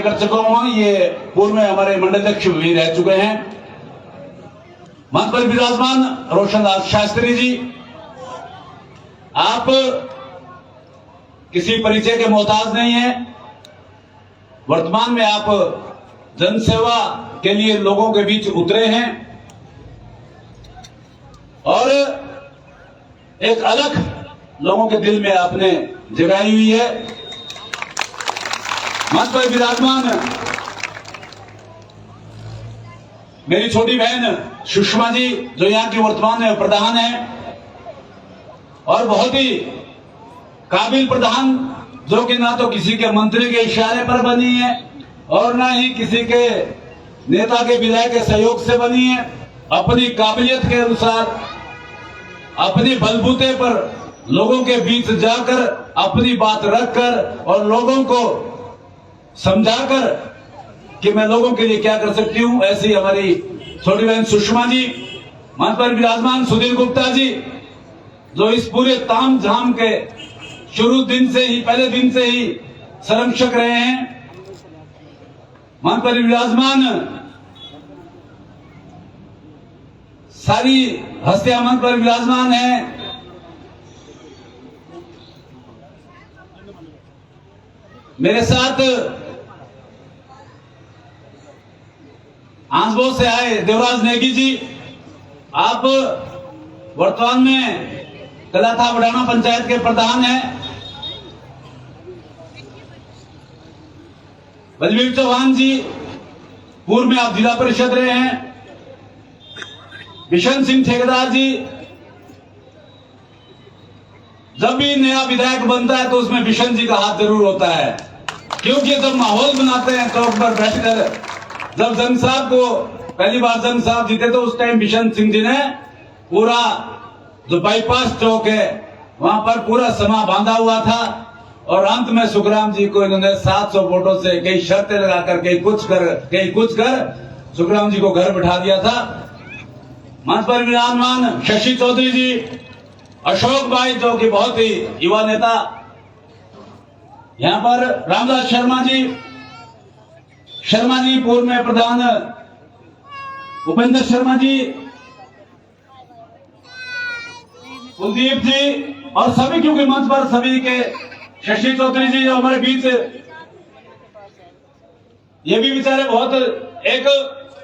कर चुका हूं। ये पूर्व में हमारे मंडलाध्यक्ष भी रह चुके हैं। मंच पर विराजमान रोशनलाल शास्त्री जी, आप किसी परिचय के मोहताज नहीं है। वर्तमान में आप जनसेवा के लिए लोगों के बीच उतरे हैं और एक अलग लोगों के दिल में आपने जगाई हुई है। मंच पर विराजमान मेरी छोटी बहन सुषमा जी, जो यहाँ की वर्तमान में प्रधान है और बहुत ही काबिल प्रधान, जो कि ना तो किसी के मंत्री के इशारे पर बनी है और ना ही किसी के नेता के विधायक के सहयोग से बनी है। अपनी काबिलियत के अनुसार, अपनी बलबूते पर लोगों के बीच जाकर अपनी बात रखकर और लोगों को समझाकर कि मैं लोगों के लिए क्या कर सकती हूं, ऐसी हमारी छोटी बहन सुषमा जी। मंच पर विराजमान सुधीर गुप्ता जी, जो इस पूरे ताम झाम के शुरू दिन से ही, पहले दिन से ही संरक्षक रहे हैं। मंच पर विराजमान सारी हस्तियां मंच पर विराजमान है। मेरे साथ आंसबो से आए देवराज नेगी जी, आप वर्तमान में कलाथा बड़ाना पंचायत के प्रधान हैं। बलवीर चौहान जी, पूर्व में आप जिला परिषद रहे हैं। बिशन सिंह ठेकेदार जी, जब भी नया विधायक बनता है तो उसमें बिशन जी का हाथ जरूर होता है, क्योंकि जब माहौल बनाते हैं चौक पर बैठकर, जब जंग साहब को पहली बार जंग साहब जीते तो उस टाइम बिशन सिंह जी ने पूरा जो बाईपास चौक है वहां पर पूरा समा बांधा हुआ था और अंत में सुखराम जी को इन्होंने 700 वोटों से कई शर्तें लगाकर कई कुछ कर सुखराम जी को घर बिठा दिया था। मंच पर विराजमान शशि चौधरी जी, अशोक भाई, जो कि बहुत ही युवा नेता, यहां पर रामदास शर्मा जी पूर्व में प्रधान, उपेंद्र शर्मा जी, कुलदीप जी और सभी, क्योंकि मंच पर सभी के, शशि चौधरी जी जो हमारे बीच, ये भी बेचारे बहुत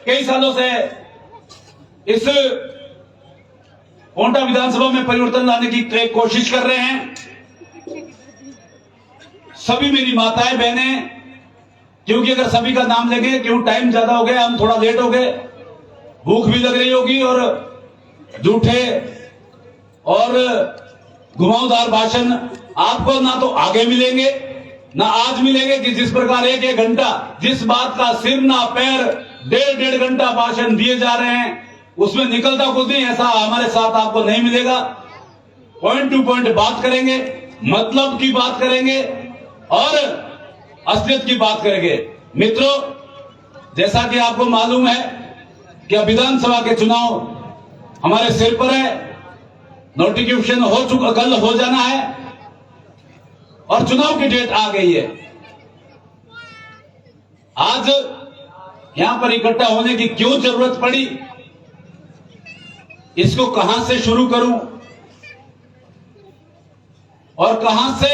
कई सालों से इस कोंटा विधानसभा में परिवर्तन लाने की कोशिश कर रहे हैं। सभी मेरी माताएं, बहनें, क्योंकि अगर सभी का नाम लेंगे, क्यों टाइम ज्यादा हो गया, हम थोड़ा लेट हो गए, भूख भी लग रही होगी और झूठे और घुमावदार भाषण आपको ना तो आगे मिलेंगे ना आज मिलेंगे, कि जिस प्रकार एक घंटा जिस बात का सिर ना पैर, डेढ़ घंटा भाषण दिए जा रहे हैं, उसमें निकलता कुछ नहीं, ऐसा हमारे साथ आपको नहीं मिलेगा। पॉइंट टू पॉइंट बात करेंगे, मतलब की बात करेंगे और असलियत की बात करेंगे। मित्रों, जैसा कि आपको मालूम है कि अब विधानसभा के चुनाव हमारे सिर पर है, नोटिफिकेशन हो चुका, कल हो जाना है और चुनाव की डेट आ गई है। आज यहां पर इकट्ठा होने की क्यों जरूरत पड़ी, इसको कहां से शुरू करूं और कहां से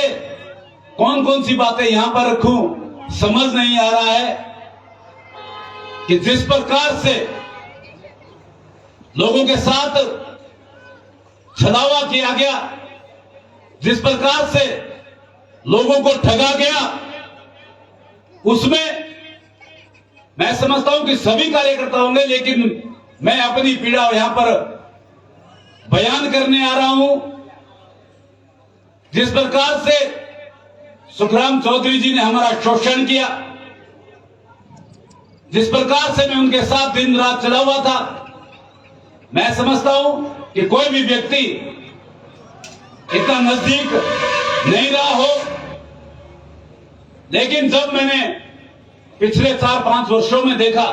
कौन कौन सी बातें यहां पर रखूं, समझ नहीं आ रहा है। कि जिस प्रकार से लोगों के साथ छलावा किया गया, जिस प्रकार से लोगों को ठगा गया, उसमें मैं समझता हूं कि सभी कार्यकर्ता होंगे, लेकिन मैं अपनी पीड़ा यहां पर बयान करने आ रहा हूं। जिस प्रकार से सुखराम चौधरी जी ने हमारा शोषण किया, जिस प्रकार से मैं उनके साथ दिन रात चला हुआ था, मैं समझता हूं कि कोई भी व्यक्ति इतना नजदीक नहीं रहा हो। लेकिन जब मैंने पिछले 4-5 वर्षों में देखा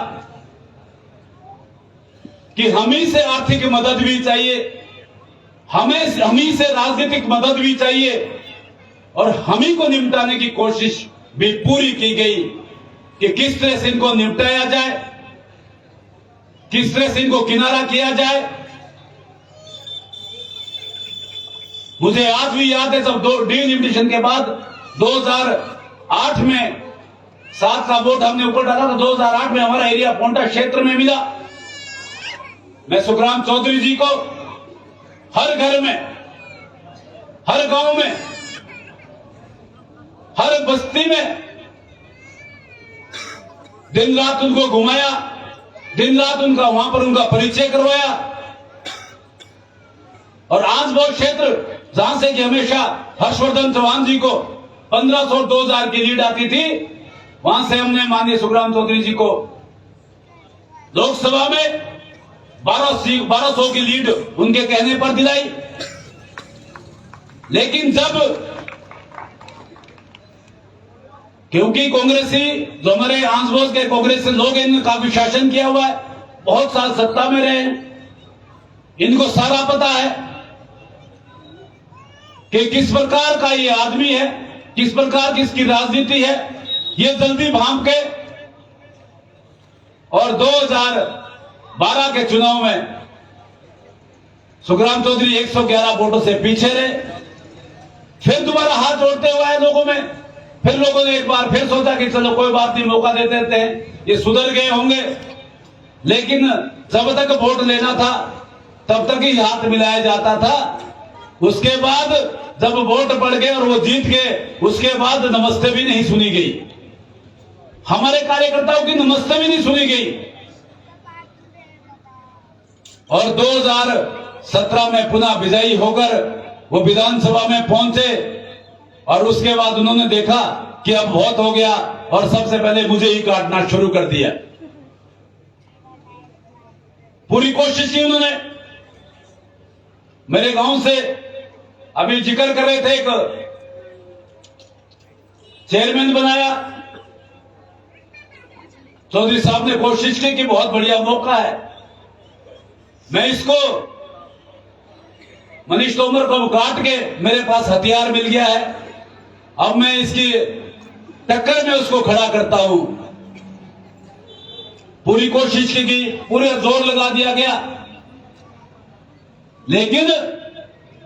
कि हम ही से आर्थिक मदद भी चाहिए, हम ही से राजनीतिक मदद भी चाहिए और हम ही को निपटाने की कोशिश भी पूरी की गई, कि किस तरह से इनको निपटाया जाए, किस तरह से इनको किनारा किया जाए। मुझे आज भी याद है जब डिलिमिटेशन के बाद 2008 में 7 का वोट हमने ऊपर डाला तो 2008 में हमारा एरिया पोंटा क्षेत्र में मिला। मैं सुखराम चौधरी जी को हर घर में, हर गांव में, हर बस्ती में दिन रात उनको घुमाया, दिन रात उनका वहां पर उनका परिचय करवाया। और आज वो क्षेत्र जहां से कि हमेशा हर्षवर्धन चौहान जी को 1500-2000 की लीड आती थी, वहां से हमने माननीय सुखराम चौधरी जी को लोकसभा में 1200 की लीड उनके कहने पर दिलाई। लेकिन जब, क्योंकि कांग्रेसी जो हमारे आंसपास के कांग्रेस से लोग, इन्होंने काफी शासन किया हुआ है, बहुत साल सत्ता में रहे हैं, इनको सारा पता है कि किस प्रकार का ये आदमी है, किस प्रकार की इसकी राजनीति है। ये जल्दी भांप के और 2012 के चुनाव में सुखराम चौधरी 111 वोटों से पीछे रहे। फिर दोबारा हाथ जोड़ते हुए आए लोगों में। फिर लोगों ने एक बार फिर सोचा कि चलो कोई बात नहीं, मौका दे देते हैं, ये सुधर गए होंगे। लेकिन जब तक वोट लेना था तब तक ही हाथ मिलाया जाता था। उसके बाद जब वोट पड़ गए और वो जीत गए, उसके बाद नमस्ते भी नहीं सुनी गई, हमारे कार्यकर्ताओं की नमस्ते भी नहीं सुनी गई। और 2017 में पुनः विजयी होकर वो विधानसभा में पहुंचे और उसके बाद उन्होंने देखा कि अब बहुत हो गया और सबसे पहले मुझे ही काटना शुरू कर दिया। पूरी कोशिश की उन्होंने। मेरे गांव से अभी जिक्र कर रहे थे, एक चेयरमैन बनाया। चौधरी साहब ने कोशिश की कि बहुत बढ़िया मौका है, मैं इसको मनीष तोमर को काट के मेरे पास हथियार मिल गया है, अब मैं इसकी टक्कर में उसको खड़ा करता हूं। पूरी कोशिश की गई, पूरे जोर लगा दिया गया। लेकिन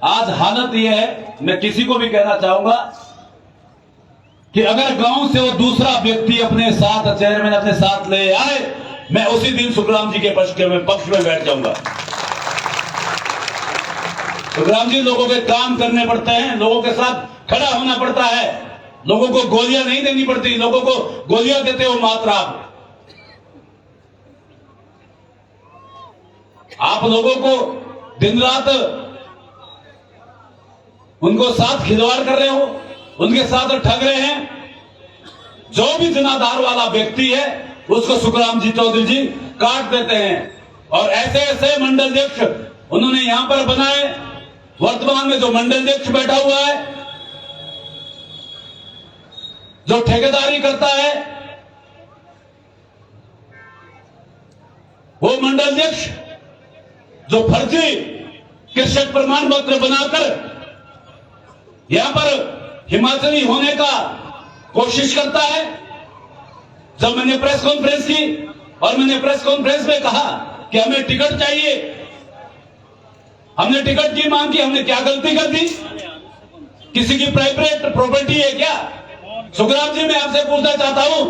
आज हालत यह है, मैं किसी को भी कहना चाहूंगा कि अगर गांव से वो दूसरा व्यक्ति अपने साथ, चेयरमैन अपने साथ ले आए, मैं उसी दिन सुखराम जी के पक्ष में बैठ जाऊंगा। सुखराम जी, लोगों के काम करने पड़ते हैं, लोगों के साथ खड़ा होना पड़ता है, लोगों को गोलियां नहीं देनी पड़ती। लोगों को गोलियां देते हो मात्र आप लोगों को दिन रात उनको साथ खिलवाड़ कर रहे हो, उनके साथ ठग रहे हैं। जो भी जनाधार वाला व्यक्ति है उसको सुखराम जी चौधरी जी काट देते हैं। और ऐसे ऐसे मंडल अध्यक्ष उन्होंने यहां पर बनाए। वर्तमान में जो मंडल अध्यक्ष बैठा हुआ है, जो ठेकेदारी करता है, वो मंडल अध्यक्ष जो फर्जी कृषक प्रमाण पत्र बनाकर यहां पर हिमाचली होने का कोशिश करता है। जब मैंने प्रेस कॉन्फ्रेंस की और मैंने प्रेस कॉन्फ्रेंस में कहा कि हमें टिकट चाहिए, हमने टिकट की मांग की, हमने क्या गलती कर दी? किसी की प्राइवेट प्रॉपर्टी है क्या? सुखराम जी, मैं आपसे पूछना चाहता हूं,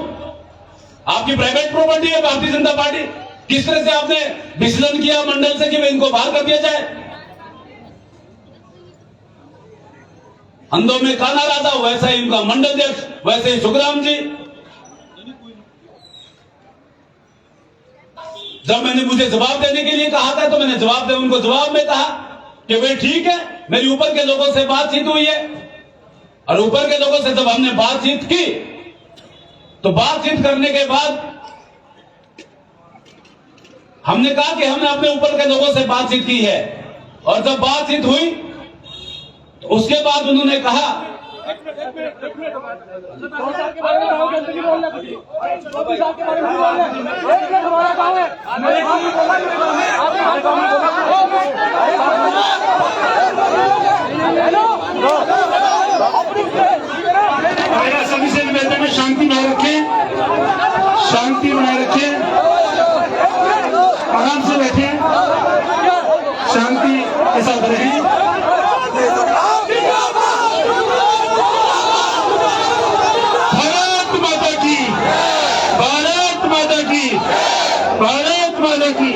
आपकी प्राइवेट प्रॉपर्टी है भारतीय जनता पार्टी? किस तरह से आपने विचलन किया मंडल से कि इनको बाहर कर दिया जाए? अंधों में काना राधा, वैसा ही उनका मंडल अध्यक्ष, वैसे ही सुखराम जी। जब मैंने मुझे जवाब देने के लिए कहा था तो मैंने जवाब दे उनको जवाब में कहा कि भाई ठीक है, मेरी ऊपर के लोगों से बातचीत हुई है और ऊपर के लोगों से जब हमने बातचीत की तो बातचीत करने के बाद हमने कहा कि हमने अपने ऊपर के लोगों से बातचीत की है। और जब बातचीत हुई तो उसके बाद उन्होंने कहा हेलो सभी से निवेदन है शांति बनाए रखें, शांति बनाए रखें, आराम से बैठें, शांति के साथ रहें। भारत माता की, भारत माता की, भारत माता की।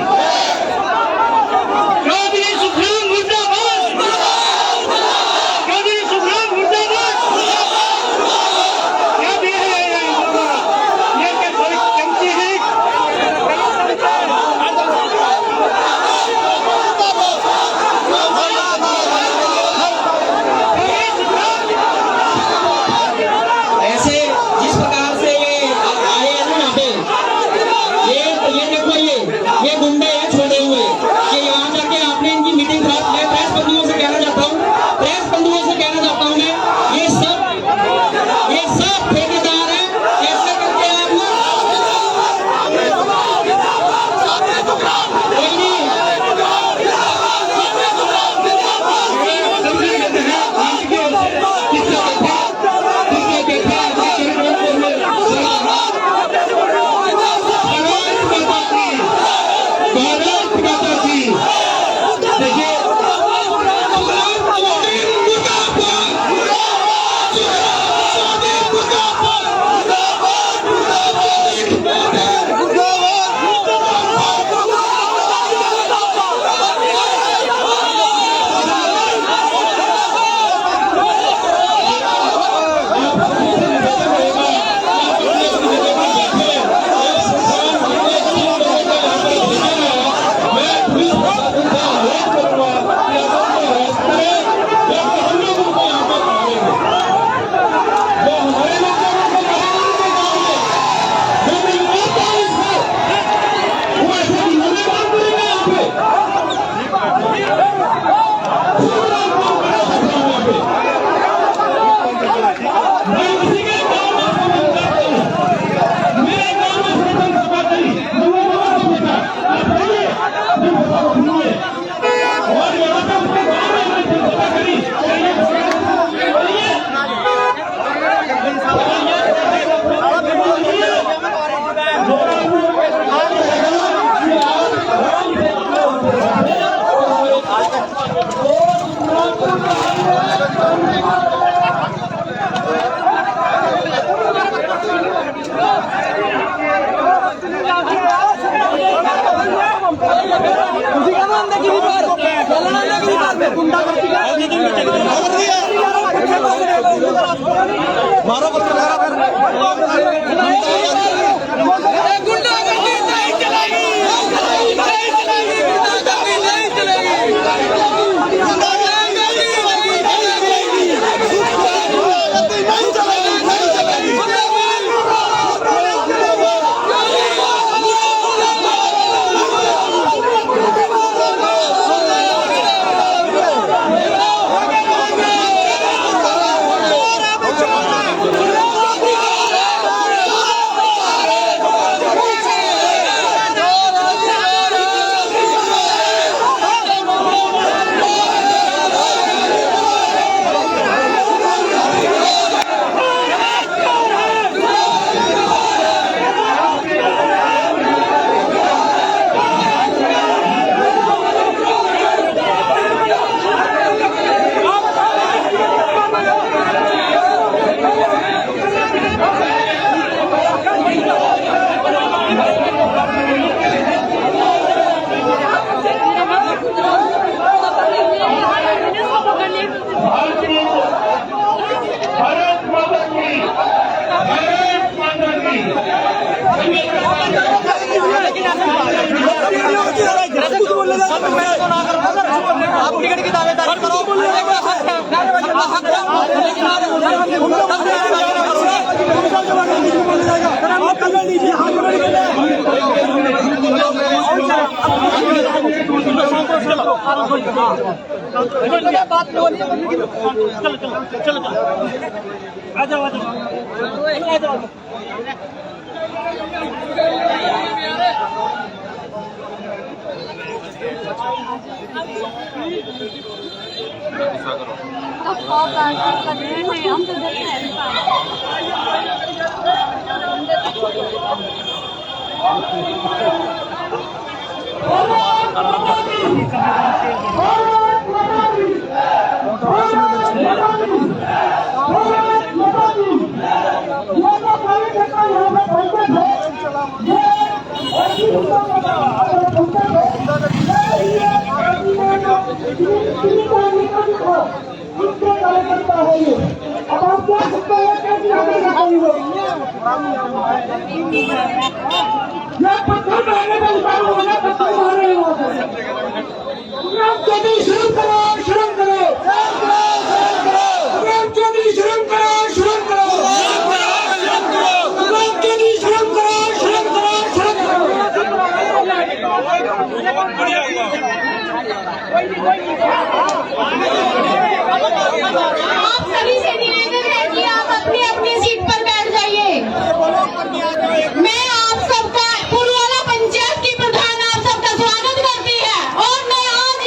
मारो आप टिकट की दावेदारी करो, चलो आ जाओ हम तो आप सभी से निवेदन है कि आप अपनी अपनी सीट पर बैठ जाइए। मैं आप सबका पुरवाला पंचायत की प्रधान आप सबका स्वागत करती है और मैं आज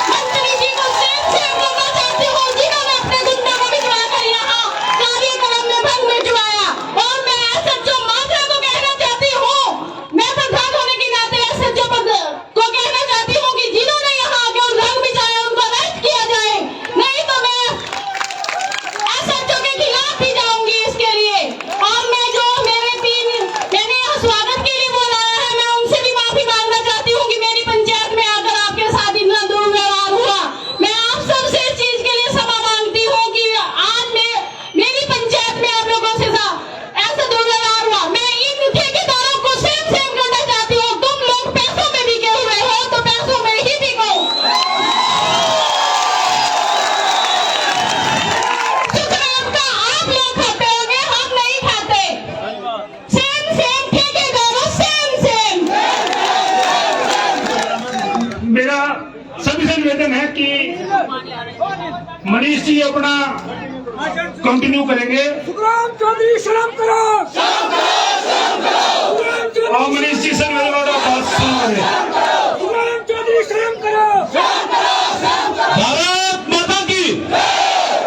मंत्री जी को सेम करना चाहती हूँ जिन्होंने अपने गुंडों को भिजवा कर यहाँ कार्यक्रम में भंग मचवाया। और मैं एसएचओ मात्रा को कहना चाहती हूँ, मैं प्रधान होने के नाते एसएचओ को कहना चाहती हूँ कि जिन्होंने यहाँ आके भंग मचाया उनको अरेस्ट किया जाए, नहीं तो मैं एसएचओ के खिलाफ भी जाऊंगी इसके लिए। और मैं जो मैंने यहाँ स्वागत के लिए बुलाया है, मैं उनसे भी माफी मांगना चाहती हूँ कि मेरी पंचायत में आकर आपके साथ इतना दुर्व्यवहार हुआ। मैं आप सबसे इस चीज के लिए क्षमा मांगती हूँ कि आज मेरी पंचायत में आप लोगों से ऐसा दुर्व्यवहार हुआ। मैं इन ठेकेदारों को सेम करना चाहती हूँ। तुम लोग पैसों में बिके हुए हो तो पैसों में ही बिको। सुखराम का आप लोग खाते होंगे, हम नहीं खाते। सेम ठेकेदारों सेम। मेरा सभी से निवेदन है कि मनीष जी अपना कंटिन्यू करेंगे। सुखराम चौधरी शर्म करो। और मनीष जी से मेरे बात सुन रहे। सुखराम चौधरी शर्म करो। भारत माता की,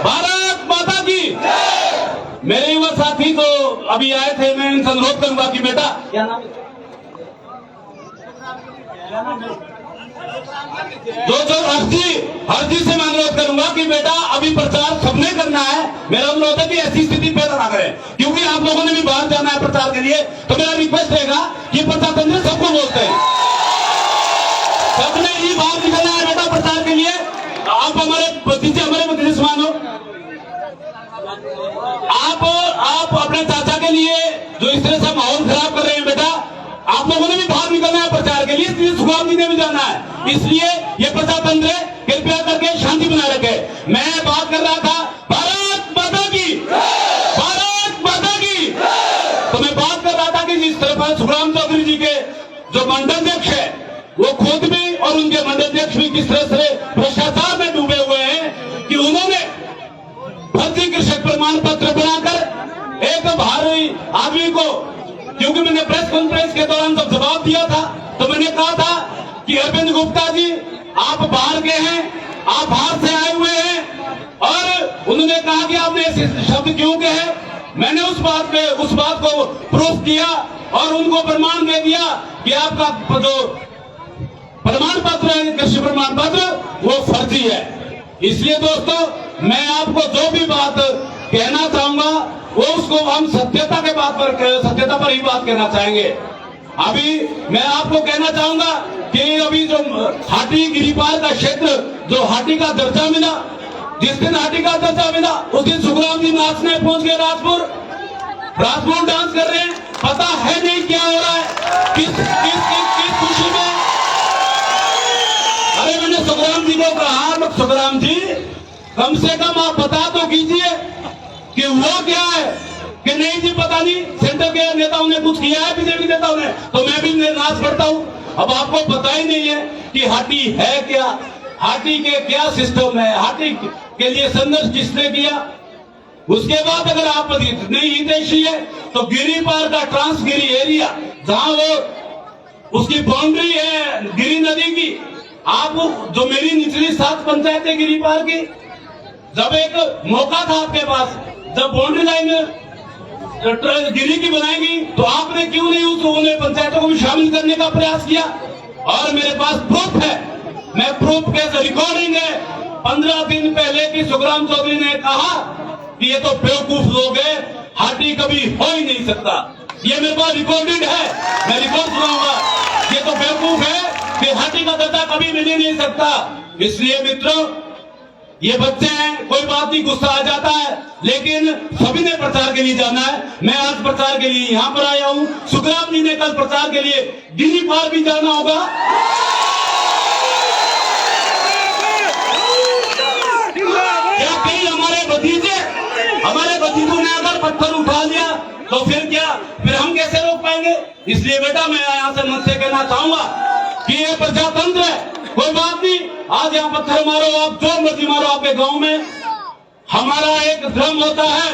भारत माता की। मेरे युवा साथी तो अभी आए थे, मैं इनसे अनुरोध करूंगा कि बेटा क्या नाम है? जो हर जी से मैं अनुरोध करूंगा कि बेटा अभी प्रचार सबने करना है। मेरा अनुरोध है कि ऐसी स्थिति पैदा ना करें, क्योंकि आप लोगों ने भी बाहर जाना है प्रचार के लिए। तो मेरा रिक्वेस्ट रहेगा कि प्रचार तंत्र सबको बोलते हैं, सबने ही बाहर निकलना है बेटा प्रचार के लिए। आप हमारे भतीजे समान हो। आप अपने चाचा के लिए जो इस तरह से माहौल खराब कर रहे हैं बेटा, आप लोगों ने भी बाहर निकलना है प्रचार के लिए। सुखराम जी ने भी जाना है, इसलिए ये प्रचार तंत्र कृपया करके शांति बनाए रखे। मैं बात कर रहा था भारत माता की, भारत माता की। तो मैं बात कर रहा था कि जिस तरह सुखराम चौधरी जी के जो मंडलाध्यक्ष है वो खुद भी और उनके मंडलाध्यक्ष भी किस तरह से भ्रष्टाचार में डूबे हुए हैं कि उन्होंने फर्जी कृषक प्रमाण पत्र बनाकर एक भारी आदमी को, क्योंकि मैंने प्रेस कॉन्फ्रेंस के दौरान जब जवाब दिया था तो मैंने कहा था कि अरविंद गुप्ता जी आप बाहर के हैं, आप बाहर से आए हुए हैं। और उन्होंने कहा कि आपने ऐसे शब्द क्यों कहे। मैंने उस बात को प्रूफ किया और उनको प्रमाण दे दिया कि आपका जो प्रमाण पत्र है, कृषि प्रमाण पत्र, वो फर्जी है। इसलिए दोस्तों मैं आपको जो भी बात कहना चाहूंगा वो उसको हम सत्यता पर ही बात कहना चाहेंगे। अभी मैं आपको कहना चाहूंगा कि अभी जो हाटी गिरिपार का क्षेत्र, जो हाटी का दर्जा मिला, जिस दिन हाटी का दर्जा मिला उस दिन सुखराम जी नाचने पहुंच गए राजपुर डांस कर रहे हैं। पता है नहीं क्या हो रहा है, किस खुशी में। अरे मैंने सुखराम जी को कहा, सुखराम जी कम से कम आप बता तो कीजिए कि हुआ क्या है। कि नहीं जी पता नहीं, सेंटर के नेताओं ने कुछ किया है, बीजेपी नेताओं ने, तो मैं भी नाच पड़ता हूं। अब आपको पता ही नहीं है कि हाटी है क्या, हाटी के क्या सिस्टम है, हाटी के लिए संघर्ष किसने किया। उसके बाद अगर आप नहीं हितैषी है तो गिरिपार का ट्रांसगिरी एरिया जहां वो उसकी बाउंड्री है गिरी नदी की, आप जो मेरी निचली 7 पंचायतें गिरिपार की, जब एक मौका था आपके पास, जब बाउंड्री लाइन गिरी की बनाएगी तो आपने क्यों नहीं उन्हें पंचायतों शामिल करने का प्रयास किया और मेरे पास प्रूफ है, मैं प्रूफ के रिकॉर्डिंग है 15 दिन पहले की सुखराम चौधरी ने कहा कि ये तो बेवकूफ लोग हैं, हाटी कभी हो ही नहीं सकता। ये मेरे पास रिकॉर्डेड है, मैं रिकॉर्ड सुनाऊंगा। ये तो बेवकूफ है कि हाटी का दर्जा कभी मिल ही नहीं सकता। इसलिए मित्रों, ये बच्चे हैं, कोई बात नहीं, गुस्सा आ जाता है, लेकिन सभी ने प्रचार के लिए जाना है। मैं आज प्रचार के लिए यहाँ पर आया हूँ, सुखराम जी ने कल प्रचार के लिए दिल्ली पार भी जाना होगा। क्या कहीं हमारे भतीजों ने अगर पत्थर उठा लिया तो फिर क्या, फिर हम कैसे रोक पाएंगे? इसलिए बेटा मैं यहाँ से मंच से कहना चाहूंगा कि ये प्रजातंत्र है, कोई बात नहीं, आज यहाँ पत्थर मारो, आप जो मर्जी मारो आपके गांव में। हमारा एक धर्म होता है,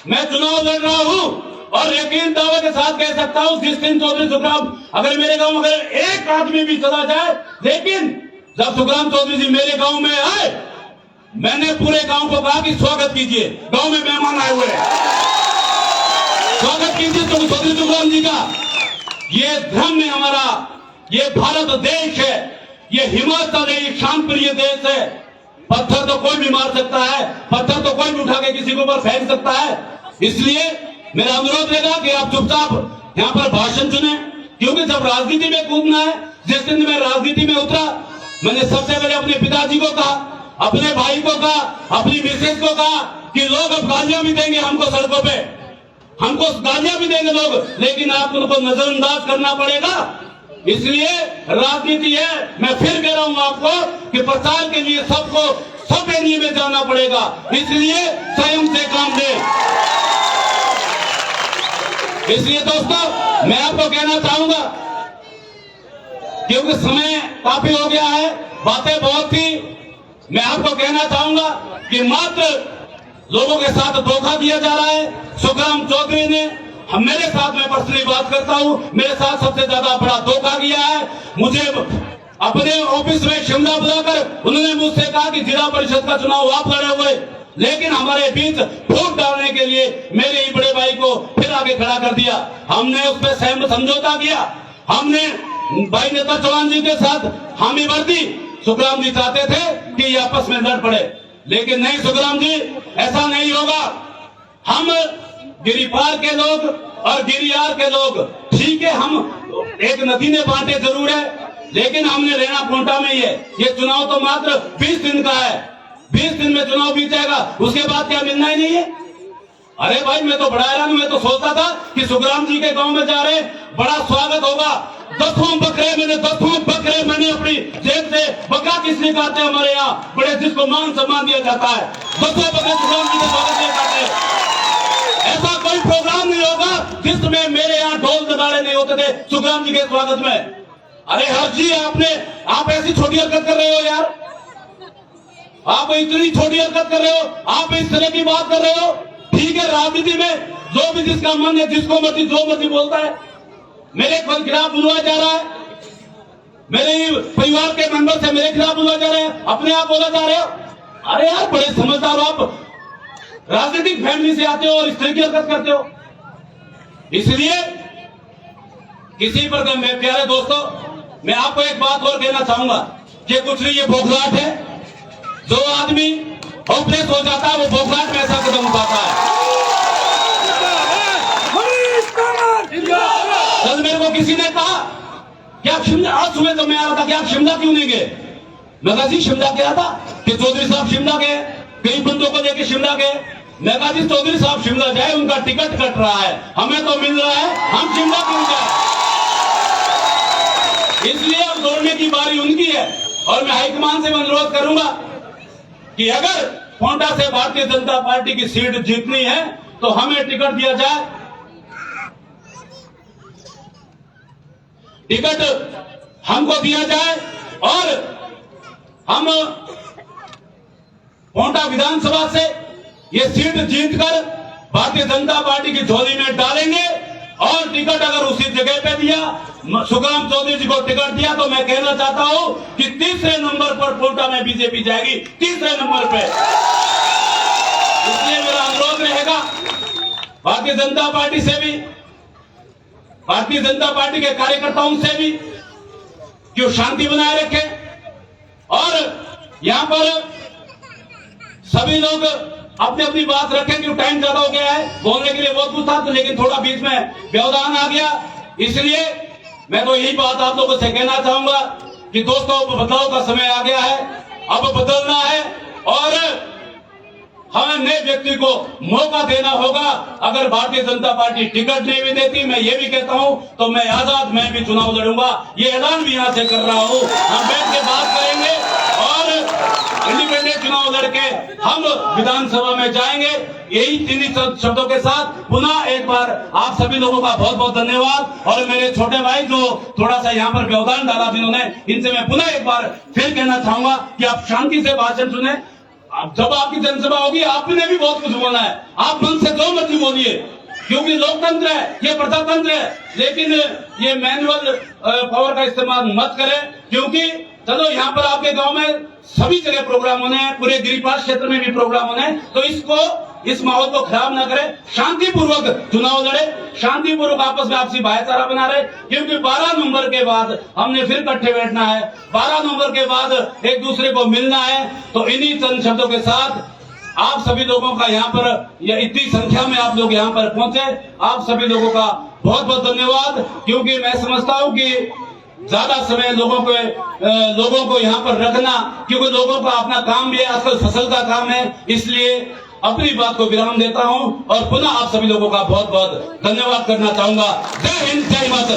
मैं चुनाव लड़ रहा हूँ और यकीन दावे के साथ कह सकता हूँ, जिस दिन चौधरी सुखराम अगर मेरे गांव में अगर एक आदमी भी चला जाए, लेकिन जब सुखराम चौधरी जी मेरे गांव में आए, मैंने पूरे गांव को कहा कि स्वागत कीजिए, गांव में मेहमान आए हुए हैं, स्वागत कीजिए तो चौधरी सुखराम जी का। ये धर्म है हमारा, ये भारत देश है, ये हिमाचल है, ये शांत प्रिय देश है। पत्थर तो कोई भी मार सकता है, पत्थर तो कोई भी उठा के किसी के ऊपर फेंक सकता है। इसलिए मेरा अनुरोध रहेगा कि आप चुपचाप यहाँ पर भाषण चुने, क्योंकि जब राजनीति में कूदना है, जिस दिन मैं राजनीति में उतरा, मैंने सबसे पहले अपने पिताजी को कहा, अपने भाई को कहा, अपनी मिसेज को कहा कि लोग अब गालियां भी देंगे हमको सड़कों पे, हमको गालियां भी देंगे लोग, लेकिन आपको उनको नजरअंदाज करना पड़ेगा। इसलिए राजनीति है, मैं फिर कह रहा हूं आपको कि प्रचार के लिए सबको सब एरिया में जाना पड़ेगा, इसलिए स्वयं से काम दें। इसलिए दोस्तों मैं आपको कहना चाहूंगा, क्योंकि समय काफी हो गया है, बातें बहुत थी, मैं आपको कहना चाहूंगा कि मात्र लोगों के साथ धोखा दिया जा रहा है। सुखराम चौधरी ने मेरे साथ, मैं पर्सनली बात करता हूं, मेरे साथ सबसे ज्यादा बड़ा धोखा किया है। मुझे अपने ऑफिस में शिमला बुलाकर उन्होंने मुझसे कहा कि जिला परिषद का चुनाव आप लड़े हुए, लेकिन हमारे बीच वोट डालने के लिए मेरे ही बड़े भाई को फिर आगे खड़ा कर दिया। हमने उस पर सहमत समझौता किया, हमने भाई नेता चौहान जी के साथ हामी भर दी। सुखराम जी चाहते थे कि ये आपस में लड़ पड़े, लेकिन नहीं सुखराम जी, ऐसा नहीं होगा। हम गिरिपार के लोग और गिरियार के लोग, ठीक है, हम एक नदी ने बांटे जरूर है, लेकिन हमने लेना कोंटा में ही है। ये चुनाव तो मात्र 20 दिन का है, 20 दिन में चुनाव बीत जाएगा, उसके बाद क्या मिलना ही नहीं है। अरे भाई मैं तो बड़ा हैरान, मैं तो सोचता था कि सुखराम जी के गांव में जा रहे, बड़ा स्वागत होगा, 10 बकरे मैंने अपनी जेब से, बकरा किसने काटे हमारे यहाँ, बड़े जिसको मान सम्मान दिया जाता है, 10 बकरे सुखराम जी के स्वागत में काटे। ऐसा कोई प्रोग्राम नहीं होगा जिसमें मेरे यहाँ ढोल नगाड़े नहीं होते थे सुखराम जी के स्वागत में। अरे हर जी आप ऐसी छोटी हरकत कर रहे हो यार, आप इतनी छोटी हरकत कर रहे हो, आप इस तरह की बात कर रहे हो। ठीक है, राजनीति में जो भी जिसका मन है, जिसको मर्जी जो मर्जी बोलता है, मेरे खिलाफ बुलवाया जा रहा है, मेरे ही परिवार के मेंबर से मेरे खिलाफ बुलवाया जा रहा है, अपने आप बोला जा रहे हो। अरे यार बड़े समझदार हो आप, राजनीतिक फैमिली से आते हो और इस तरह की हरकत करते हो। इसलिए किसी पर, मेरे प्यारे दोस्तों, मैं आपको एक बात और कहना चाहूंगा कि कुछ नहीं, ये बौखलाहट है। जो आदमी होपलेस हो जाता है वो बौखलाहट में ऐसा कदम उठाता है। कल मेरे को किसी ने कहा कि आप शिमला, आज सुबह तो मैं आ रहा था कि आप शिमला क्यों नहीं गए। मैं कहा जी शिमला गया था कि चौधरी साहब शिमला गए, कई बंदों को लेके शिमला गए। मैं कहा जी चौधरी साहब शिमला जाए, उनका टिकट कट रहा है, हमें तो मिल रहा है, हम शिमला क्यों जाए। इसलिए अब दौड़ने की बारी उनकी है और मैं हाईकमान से अनुरोध करूंगा कि अगर कोंटा से भारतीय जनता पार्टी की सीट जीतनी है तो हमें टिकट दिया जाए, टिकट हमको दिया जाए और हम कोंटा विधानसभा से ये सीट जीतकर भारतीय जनता पार्टी की झोली में डालेंगे। और टिकट अगर उसी जगह पे दिया, सुखराम चौधरी जी को टिकट दिया, तो मैं कहना चाहता हूं कि तीसरे नंबर पर कोंटा में बीजेपी जाएगी, तीसरे नंबर पे। इसलिए मेरा अनुरोध रहेगा भारतीय जनता पार्टी से भी भारतीय जनता पार्टी के कार्यकर्ताओं से भी कि वो शांति बनाए रखें और यहां पर सभी लोग अपनी अपनी बात रखें कि टाइम ज्यादा हो गया है। बोलने के लिए बहुत कुछ था, तो लेकिन थोड़ा बीच में व्यवधान आ गया, इसलिए मैं तो यही बात आप लोगों से कहना चाहूंगा कि दोस्तों बदलाव का समय आ गया है, अब बदलना है और हमें नए व्यक्ति को मौका देना होगा। अगर भारतीय जनता पार्टी टिकट नहीं भी देती, मैं ये भी कहता हूं तो मैं आजाद मैं भी चुनाव लड़ूंगा, ये ऐलान भी यहां से कर रहा हूं। हम बैठ के बात करेंगे और इंडिपेंडेंट चुनाव लड़के हम विधानसभा में जाएंगे। यही तीन शब्दों के साथ पुनः एक बार आप सभी लोगों का बहुत बहुत धन्यवाद। और मेरे छोटे भाई जो थोड़ा सा यहाँ पर व्यवधान डाला जिन्होंने, इनसे मैं पुनः एक बार फिर कहना चाहूंगा कि आप शांति से भाषण सुने। जब आपकी जनसभा होगी आपने भी बहुत कुछ बोलना है, आप मन से जो मर्जी बोलिए, क्योंकि लोकतंत्र है, ये प्रजातंत्र है, लेकिन ये मैनुअल पावर का इस्तेमाल मत करें। क्योंकि चलो यहाँ पर आपके गांव में सभी जगह प्रोग्राम होने हैं, पूरे गिरिपाल क्षेत्र में भी प्रोग्राम होने हैं, तो इस माहौल को खराब ना करें, शांतिपूर्वक चुनाव लड़े, शांतिपूर्वक आपस में आपसी भाईचारा बना रहे। क्योंकि 12 नवंबर के बाद हमने फिर इकट्ठे बैठना है, 12 नवंबर के बाद एक दूसरे को मिलना है। तो इन्हीं चंद शब्दों के साथ आप सभी लोगों का यहाँ पर या इतनी संख्या में आप लोग यहाँ पर पहुंचे, आप सभी लोगों का बहुत बहुत धन्यवाद। क्योंकि मैं समझता हूँ कि ज्यादा समय लोगों को यहाँ पर रखना, क्योंकि लोगों का अपना काम भी है, आजकल फसल का काम है, इसलिए अपनी बात को विराम देता हूं और पुनः आप सभी लोगों का बहुत बहुत धन्यवाद करना चाहूंगा। जय हिंद, जय माता।